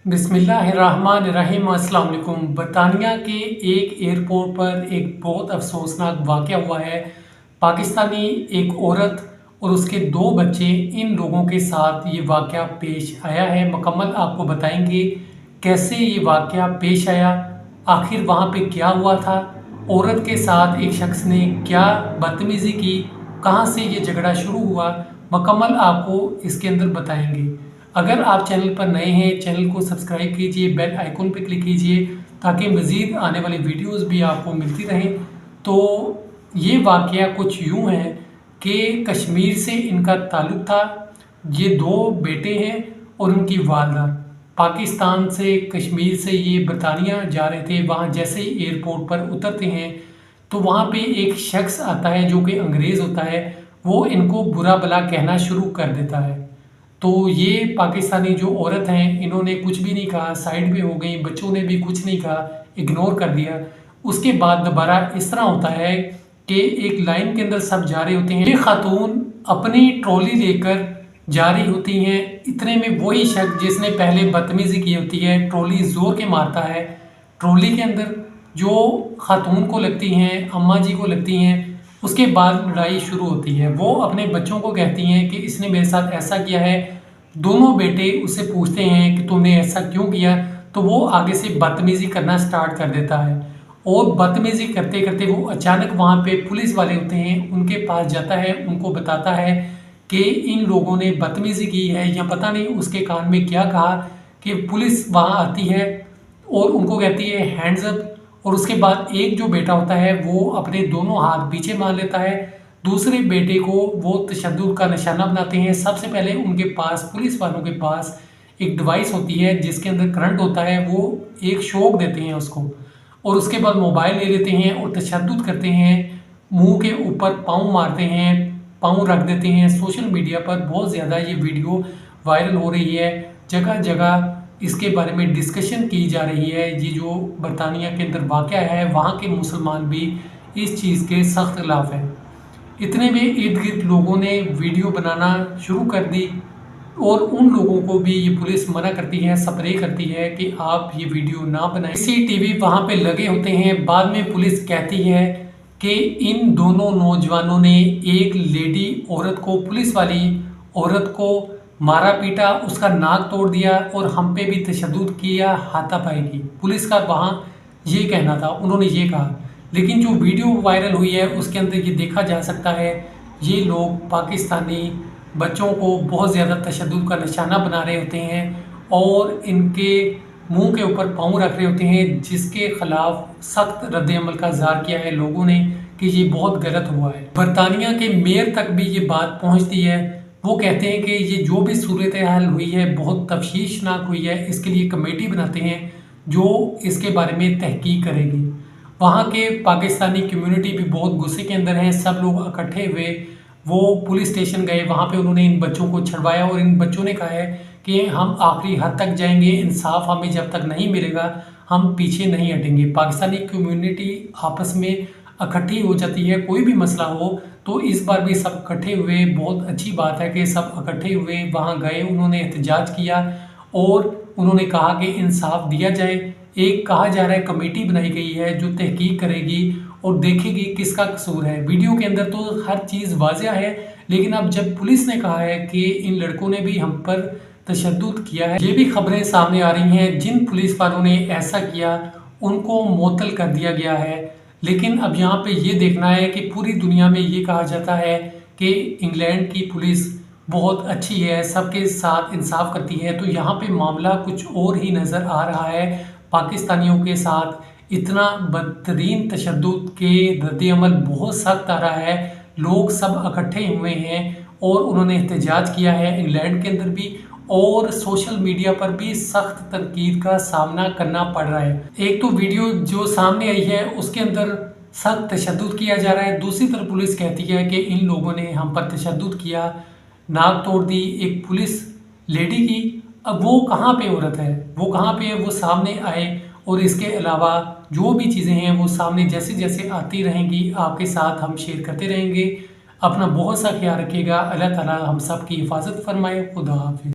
बिस्मिल्लाहिर्रहमानिर्रहीम। अस्सलाम वालेकुम। बरतानिया के एक एयरपोर्ट पर एक बहुत अफसोसनाक वाक़या हुआ है। पाकिस्तानी एक औरत और उसके 2 बच्चे, इन लोगों के साथ ये वाक़या पेश आया है। मुकम्मल आपको बताएंगे कैसे ये वाक़या पेश आया, आखिर वहाँ पे क्या हुआ था, औरत के साथ एक शख्स ने क्या बदतमीज़ी की, कहाँ से ये झगड़ा शुरू हुआ, मुकम्मल आपको इसके अंदर बताएंगे। अगर आप चैनल पर नए हैं, चैनल को सब्सक्राइब कीजिए, बेल आइकन पर क्लिक कीजिए ताकि मज़ीद आने वाली वीडियोस भी आपको मिलती रहें। तो ये वाक़या कुछ यूँ है कि कश्मीर से इनका ताल्लुक़ था। ये 2 बेटे हैं और उनकी वालदा पाकिस्तान से, कश्मीर से ये बरतानिया जा रहे थे। वहाँ जैसे ही एयरपोर्ट पर उतरते हैं तो वहाँ पे एक शख्स आता है जो कि अंग्रेज़ होता है। वो इनको बुरा भला कहना शुरू कर देता है। तो ये पाकिस्तानी जो औरत हैं, इन्होंने कुछ भी नहीं कहा, साइड पे हो गई, बच्चों ने भी कुछ नहीं कहा, इग्नोर कर दिया। उसके बाद दोबारा इस तरह होता है कि एक लाइन के अंदर सब जा रहे होते हैं। ये खातून अपनी ट्रॉली लेकर जा रही होती हैं। इतने में वही शख्स जिसने पहले बदतमीज़ी की होती है, ट्रॉली ज़ोर के मारता है। ट्रॉली के अंदर जो खातून को लगती हैं, अम्मा जी को लगती हैं। उसके बाद लड़ाई शुरू होती है। वो अपने बच्चों को कहती हैं कि इसने मेरे साथ ऐसा किया है। दोनों बेटे उससे पूछते हैं कि तुमने ऐसा क्यों किया, तो वो आगे से बदतमीज़ी करना स्टार्ट कर देता है। और बदतमीज़ी करते करते वो अचानक वहाँ पे पुलिस वाले होते हैं, उनके पास जाता है, उनको बताता है कि इन लोगों ने बदतमीज़ी की है, या पता नहीं उसके कान में क्या कहा कि पुलिस वहाँ आती है और उनको कहती है हैंड्स अप। और उसके बाद एक जो बेटा होता है वो अपने दोनों हाथ पीछे मार लेता है। दूसरे बेटे को वो तशद्दुद का निशाना बनाते हैं। सबसे पहले उनके पास, पुलिस वालों के पास एक डिवाइस होती है जिसके अंदर करंट होता है। वो एक शॉक देते हैं उसको, और उसके बाद मोबाइल ले लेते हैं और तशद्दुद करते हैं। मुंह के ऊपर पाँव मारते हैं, पाँव रख देते हैं। सोशल मीडिया पर बहुत ज़्यादा ये वीडियो वायरल हो रही है। जगह जगह इसके बारे में डिस्कशन की जा रही है। ये जो बरतानिया के अंदर वाक़या है, वहाँ के मुसलमान भी इस चीज़ के सख्त खिलाफ हैं। इतने में इर्द गिर्द लोगों ने वीडियो बनाना शुरू कर दी, और उन लोगों को भी ये पुलिस मना करती है, स्प्रे करती है कि आप ये वीडियो ना बनाएं। सीसीटीवी वहाँ पे लगे होते हैं। बाद में पुलिस कहती है कि इन दोनों नौजवानों ने एक लेडी औरत को, पुलिस वाली औरत को मारा पीटा, उसका नाक तोड़ दिया और हम पे भी तशद्दुद किया, हाथापाई की। पुलिस का वहाँ ये कहना था, उन्होंने ये कहा। लेकिन जो वीडियो वायरल हुई है उसके अंदर ये देखा जा सकता है ये लोग पाकिस्तानी बच्चों को बहुत ज़्यादा तशद्दुद का निशाना बना रहे होते हैं और इनके मुंह के ऊपर पाँव रख रहे होते हैं, जिसके ख़िलाफ़ सख्त रद्द-ए-अमल का इज़हार किया है लोगों ने कि ये बहुत गलत हुआ है। बरतानिया के मेयर तक भी ये बात पहुंचती है। वो कहते हैं कि ये जो भी सूरत हाल हुई है बहुत तफ्तीशनाक हुई है। इसके लिए कमेटी बनाते हैं जो इसके बारे में तहकीक करेगी। वहाँ के पाकिस्तानी कम्युनिटी भी बहुत गुस्से के अंदर है। सब लोग इकट्ठे हुए, वो पुलिस स्टेशन गए। वहाँ पे उन्होंने इन बच्चों को छुड़वाया और इन बच्चों ने कहा है कि हम आखिरी हद तक जाएंगे, इंसाफ हमें जब तक नहीं मिलेगा हम पीछे नहीं हटेंगे। पाकिस्तानी कम्युनिटी आपस में इकट्ठी हो जाती है, कोई भी मसला हो तो इस बार भी सब इकट्ठे हुए। बहुत अच्छी बात है कि सब इकट्ठे हुए, वहाँ गए, उन्होंने एहतजाज किया और उन्होंने कहा कि इंसाफ दिया जाए। एक कहा जा रहा है कमेटी बनाई गई है जो तहकीक करेगी और देखेगी किसका कसूर है। वीडियो के अंदर तो हर चीज़ वाज़िह है, लेकिन अब जब पुलिस ने कहा है कि इन लड़कों ने भी हम पर तशद्दुद किया है, ये भी खबरें सामने आ रही हैं। जिन पुलिस वालों ने ऐसा किया उनको मुअत्तल कर दिया गया है। लेकिन अब यहाँ पे ये देखना है कि पूरी दुनिया में ये कहा जाता है कि इंग्लैंड की पुलिस बहुत अच्छी है, सबके साथ इंसाफ करती है, तो यहाँ पे मामला कुछ और ही नज़र आ रहा है। पाकिस्तानियों के साथ इतना बदतरीन तशद्दुद के रद्द-ए-अमल बहुत सख्त आ रहा है। लोग सब इकट्ठे हुए हैं और उन्होंने एहतजाज किया है इंग्लैंड के अंदर भी, और सोशल मीडिया पर भी सख्त तनकीद का सामना करना पड़ रहा है। एक तो वीडियो जो सामने आई है उसके अंदर सख्त तशद्दुद किया जा रहा है, दूसरी तरफ पुलिस कहती है कि इन लोगों ने हम पर तशद्दुद किया, नाक तोड़ दी एक पुलिस लेडी की। अब वो कहाँ पे औरत है, वो कहाँ पे है, वो सामने आए। और इसके अलावा जो भी चीज़ें हैं वो सामने जैसे जैसे आती रहेंगी आपके साथ हम शेयर करते रहेंगे। अपना बहुत सा ख्याल रखिएगा। अल्लाह ताला हम सब की हिफाजत फरमाए। खुदा हाफिज़।